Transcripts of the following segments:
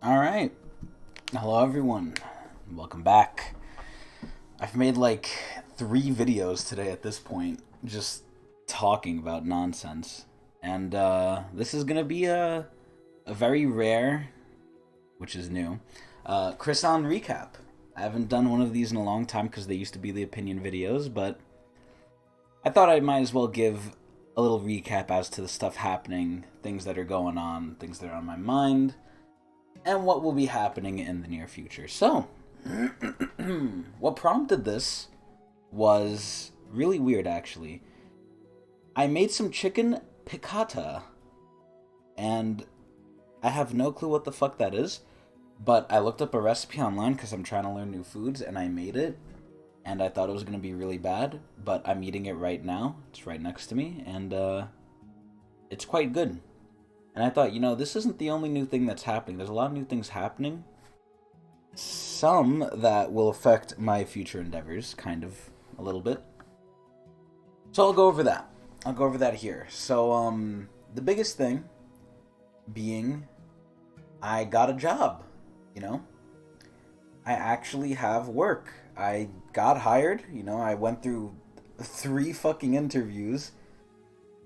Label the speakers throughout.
Speaker 1: Alright. Hello, everyone. Welcome back. I've made like 3 videos today at this point, just talking about nonsense. And this is going to be a very rare, which is new, Chris Allen recap. I haven't done one of these in a long time because they used to be the opinion videos, but I thought I might as well give a little recap as to the stuff happening, things that are going on, things that are on my mind, and what will be happening in the near future. So, what prompted this was really weird, actually. I made some chicken piccata, and I have no clue what the fuck that is, but I looked up a recipe online because I'm trying to learn new foods, and I made it, and I thought it was going to be really bad, but I'm eating it right now. It's right next to me, and it's quite good. And I thought, this isn't the only new thing that's happening. There's a lot of new things happening. Some that will affect my future endeavors, kind of, a little bit. So I'll go over that. I'll go over that here. So, the biggest thing being, I got a job, I actually have work. I got hired, I went through 3 fucking interviews,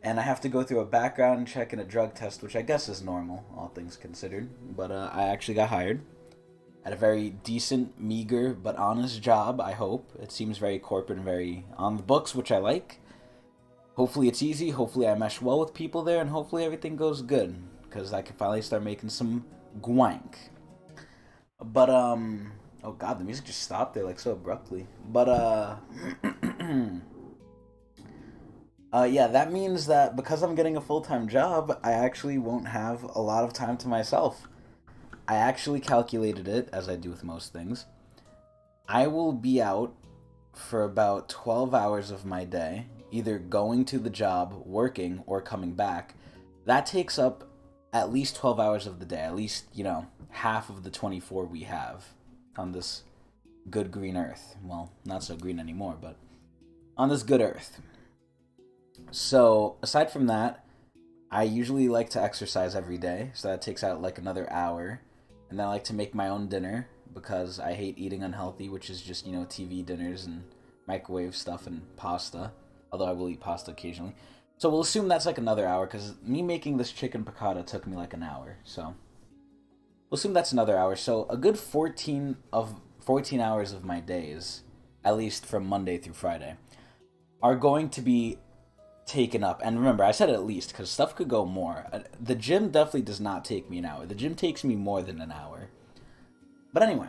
Speaker 1: and I have to go through a background check and a drug test, which I guess is normal, all things considered. But I actually got hired at a very decent, meager, but honest job, I hope. It seems very corporate and very on the books, which I like. Hopefully it's easy, hopefully I mesh well with people there, and hopefully everything goes good, because I can finally start making some gwank. But, oh god, the music just stopped there, like, so abruptly. But, yeah, that means that because I'm getting a full-time job, I actually won't have a lot of time to myself. I actually calculated it, as I do with most things. I will be out for about 12 hours of my day, either going to the job, working, or coming back. That takes up at least 12 hours of the day, at least, half of the 24 we have on this good green earth. Well, not so green anymore, but on this good earth. So, aside from that, I usually like to exercise every day, so that takes out like another hour. And then I like to make my own dinner, because I hate eating unhealthy, which is just, TV dinners and microwave stuff and pasta. Although I will eat pasta occasionally. So we'll assume that's like another hour, because me making this chicken piccata took me like an hour. So we'll assume that's another hour. So a good 14 hours of my days, at least from Monday through Friday, are going to be taken up. And remember, I said at least, because stuff could go more. The gym definitely does not take me an hour. The gym takes me more than an hour. But anyway.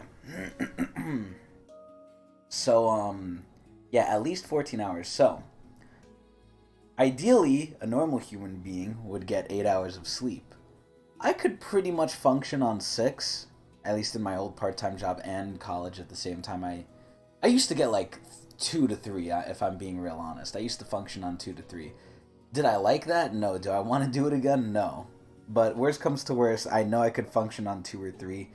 Speaker 1: So, yeah, at least 14 hours. So, ideally, a normal human being would get 8 hours of sleep. I could pretty much function on 6, at least in my old part-time job and college at the same time. I used to get like 2 to 3, if I'm being real honest. I used to function on 2 to 3. Did I like that? No. Do I want to do it again? No. But worst comes to worst, I know I could function on 2 or 3.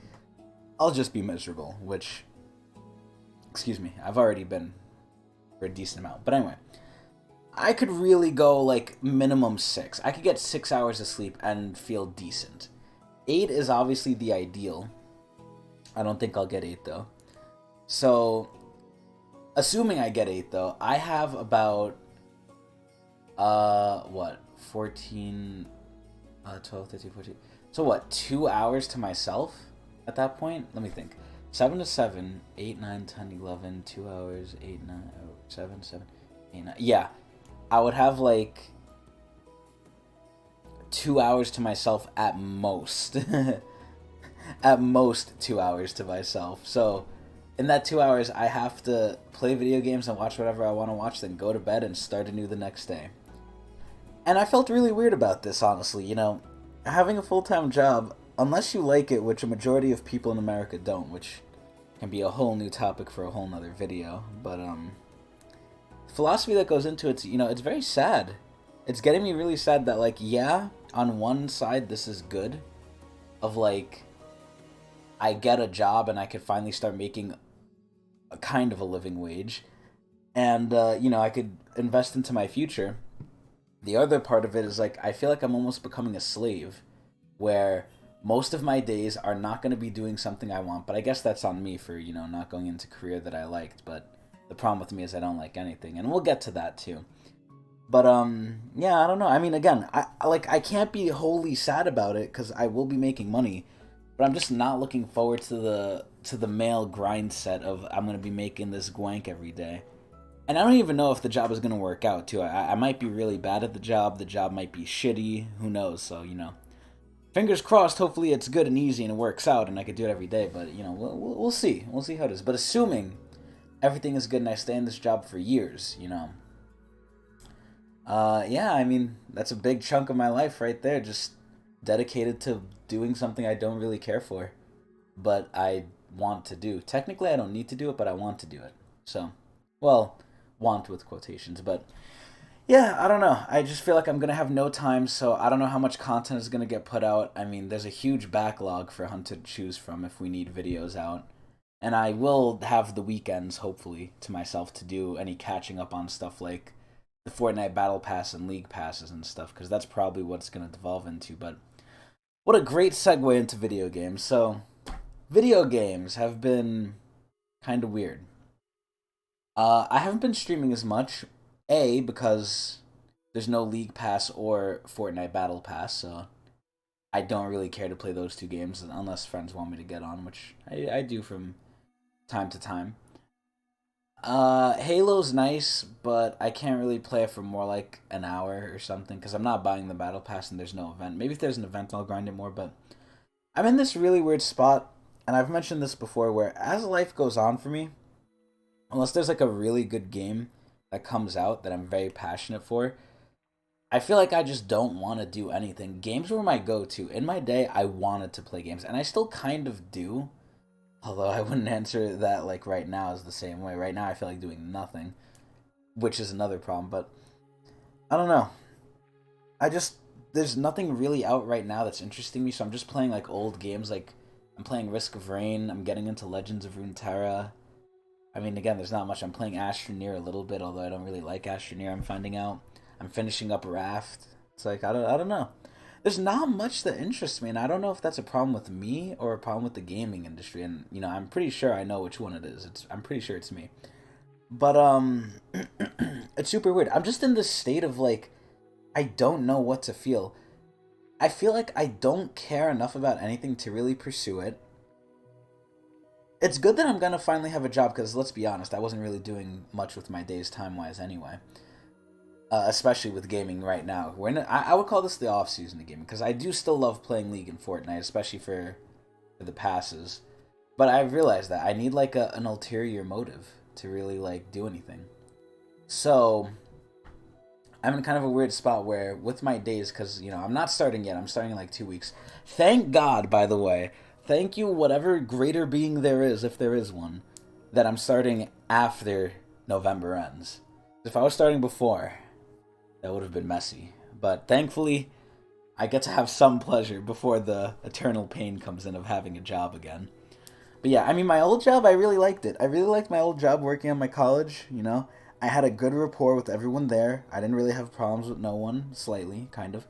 Speaker 1: I'll just be miserable, which, excuse me, I've already been for a decent amount. But anyway, I could really go like minimum 6. I could get 6 hours of sleep and feel decent. 8 is obviously the ideal. I don't think I'll get 8 though. So, assuming I get 8 though, I have about, 14, 12, 13, 14. So what, 2 hours to myself at that point? Let me think. 7 to 7, 8, 9, 10, 11, 2 hours, 8, 9, 7, 7, 8, 9. Yeah, I would have like 2 hours to myself at most. At most 2 hours to myself. So in that 2 hours, I have to play video games and watch whatever I want to watch, then go to bed and start anew the next day. And I felt really weird about this, honestly. Having a full-time job, unless you like it, which a majority of people in America don't, which can be a whole new topic for a whole nother video. But, philosophy that goes into it, it's very sad. It's getting me really sad that, like, yeah, on one side, this is good. Of, like, I get a job and I could finally start making a kind of a living wage. And, I could invest into my future. The other part of it is, like, I feel like I'm almost becoming a slave. Where Most of my days are not going to be doing something I want, but I guess that's on me for, not going into a career that I liked. But the problem with me is I don't like anything, and we'll get to that too. But yeah, I don't know. I mean, again, I can't be wholly sad about it because I will be making money, but I'm just not looking forward to the male grind set of I'm gonna be making this gwank every day. And I don't even know if the job is gonna work out too. I might be really bad at the job. The job might be shitty. Who knows? So fingers crossed. Hopefully it's good and easy and it works out and I could do it every day. But we'll see. We'll see how it is. But assuming everything is good and I stay in this job for years, yeah, I mean, that's a big chunk of my life right there, just dedicated to doing something I don't really care for, but I want to do. Technically, I don't need to do it, but I want to do it. So, well, want with quotations, but yeah, I don't know. I just feel like I'm going to have no time, so I don't know how much content is going to get put out. I mean, there's a huge backlog for Hunt to choose from if we need videos out. And I will have the weekends, hopefully, to myself to do any catching up on stuff like the Fortnite Battle Pass and League Passes and stuff, because that's probably what it's going to devolve into. But what a great segue into video games. So, video games have been kind of weird. I haven't been streaming as much, because there's no League Pass or Fortnite Battle Pass, so I don't really care to play those two games unless friends want me to get on, which I do from time to time. Halo's nice, but I can't really play it for more like an hour or something because I'm not buying the battle pass and there's no event. Maybe if there's an event, I'll grind it more. But I'm in this really weird spot, and I've mentioned this before, where as life goes on for me, unless there's like a really good game that comes out that I'm very passionate for, I feel like I just don't want to do anything. Games were my go-to. In my day, I wanted to play games, and I still kind of do. Although I wouldn't answer that like right now is the same way. Right now I feel like doing nothing, which is another problem, but I don't know. There's nothing really out right now that's interesting me, so I'm just playing like old games. Like I'm playing Risk of Rain, I'm getting into Legends of Runeterra. I mean, again, there's not much. I'm playing Astroneer a little bit, although I don't really like Astroneer, I'm finding out. I'm finishing up Raft. It's like I don't know. There's not much that interests me, and I don't know if that's a problem with me or a problem with the gaming industry. And I'm pretty sure I know which one it is. I'm pretty sure it's me. But it's super weird. I'm just in this state of like I don't know what to feel. I feel like I don't care enough about anything to really pursue it. It's good that I'm gonna finally have a job because let's be honest, I wasn't really doing much with my days time-wise anyway. Especially with gaming right now. I would call this the off season of gaming because I do still love playing League and Fortnite, especially for the passes. But I realized that I need like an ulterior motive to really like do anything. So I'm in kind of a weird spot where with my days, because I'm not starting yet. I'm starting in like 2 weeks. Thank God, by the way. Thank you, whatever greater being there is, if there is one, that I'm starting after November ends. If I was starting before, that would have been messy. But thankfully, I get to have some pleasure before the eternal pain comes in of having a job again. But yeah, I mean, my old job, I really liked it. I really liked my old job working at my college, I had a good rapport with everyone there. I didn't really have problems with no one, slightly, kind of.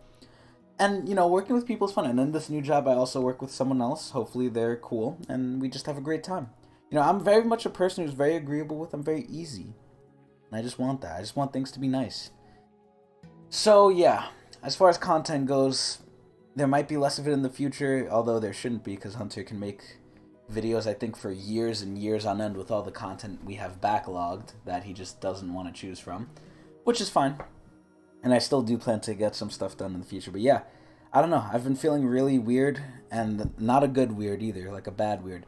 Speaker 1: And, working with people is fun. And in this new job, I also work with someone else. Hopefully they're cool, and we just have a great time. I'm very much a person who's very agreeable with. I'm very easy. And I just want that. I just want things to be nice. So, yeah, as far as content goes, there might be less of it in the future, although there shouldn't be, because Hunter can make videos, I think, for years and years on end with all the content we have backlogged that he just doesn't want to choose from, which is fine. And I still do plan to get some stuff done in the future, but yeah, I don't know. I've been feeling really weird, and not a good weird either, like a bad weird.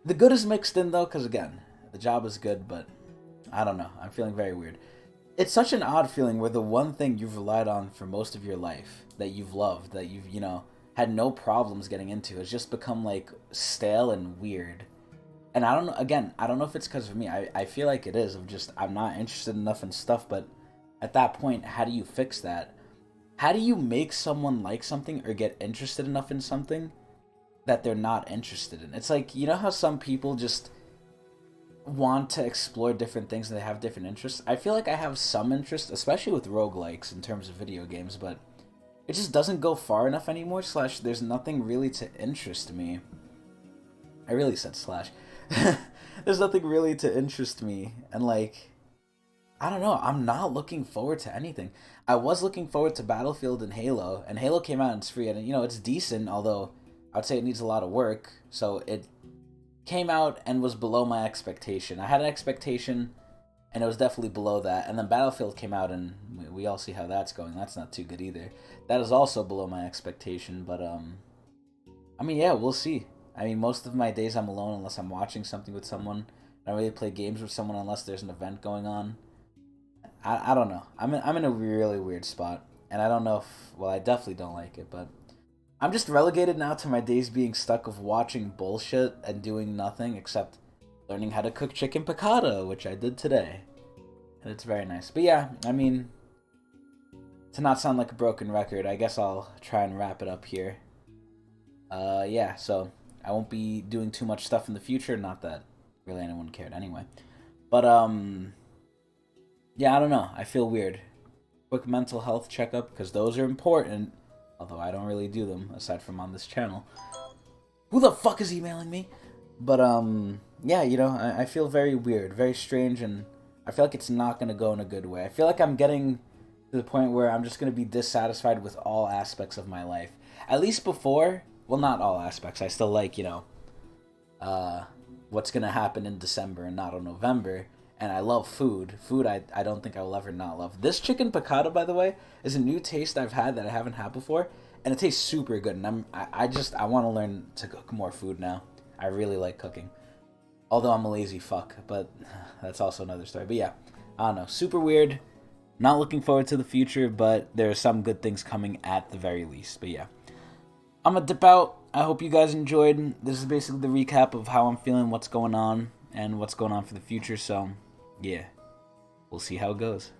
Speaker 1: The good is mixed in, though, because, again, the job is good, but I don't know. I'm feeling very weird. It's such an odd feeling where the one thing you've relied on for most of your life, that you've loved, that you've, had no problems getting into, has just become, like, stale and weird. And I don't know, again, I don't know if it's because of me. I feel like it is, I'm not interested enough in stuff, but at that point, how do you fix that? How do you make someone like something or get interested enough in something that they're not interested in? It's like, how some people just want to explore different things and they have different interests? I feel like I have some interest, especially with roguelikes in terms of video games, but it just doesn't go far enough anymore. Slash, there's nothing really to interest me. I really said slash. There's nothing really to interest me, and like, I don't know. I'm not looking forward to anything. I was looking forward to Battlefield and Halo came out and it's free, and you know it's decent. Although I'd say it needs a lot of work. So it came out and was below my expectation. I had an expectation, and it was definitely below that. And then Battlefield came out, and we all see how that's going. That's not too good either. That is also below my expectation. But I mean, yeah, we'll see. I mean, most of my days I'm alone unless I'm watching something with someone. I don't really play games with someone unless there's an event going on. I don't know. I'm in a really weird spot, and I don't know if, well, I definitely don't like it, but I'm just relegated now to my days being stuck of watching bullshit and doing nothing except learning how to cook chicken piccata, which I did today, and it's very nice. But yeah, I mean, to not sound like a broken record, I guess I'll try and wrap it up here. Yeah, so I won't be doing too much stuff in the future. Not that really anyone cared anyway, but yeah, I don't know. I feel weird. Quick mental health checkup, because those are important. Although I don't really do them, aside from on this channel. Who the fuck is emailing me? But, yeah, you know, I feel very weird, very strange, and I feel like it's not going to go in a good way. I feel like I'm getting to the point where I'm just going to be dissatisfied with all aspects of my life. At least before, well, not all aspects. I still like, you know, what's going to happen in December and not in November. And I love food. Food I don't think I will ever not love. This chicken piccata, by the way, is a new taste I've had that I haven't had before. And it tastes super good. And I want to learn to cook more food now. I really like cooking. Although I'm a lazy fuck. But that's also another story. But yeah, I don't know. Super weird. Not looking forward to the future. But there are some good things coming at the very least. But yeah. I'm going to dip out. I hope you guys enjoyed. This is basically the recap of how I'm feeling, what's going on, and what's going on for the future. So, yeah, we'll see how it goes.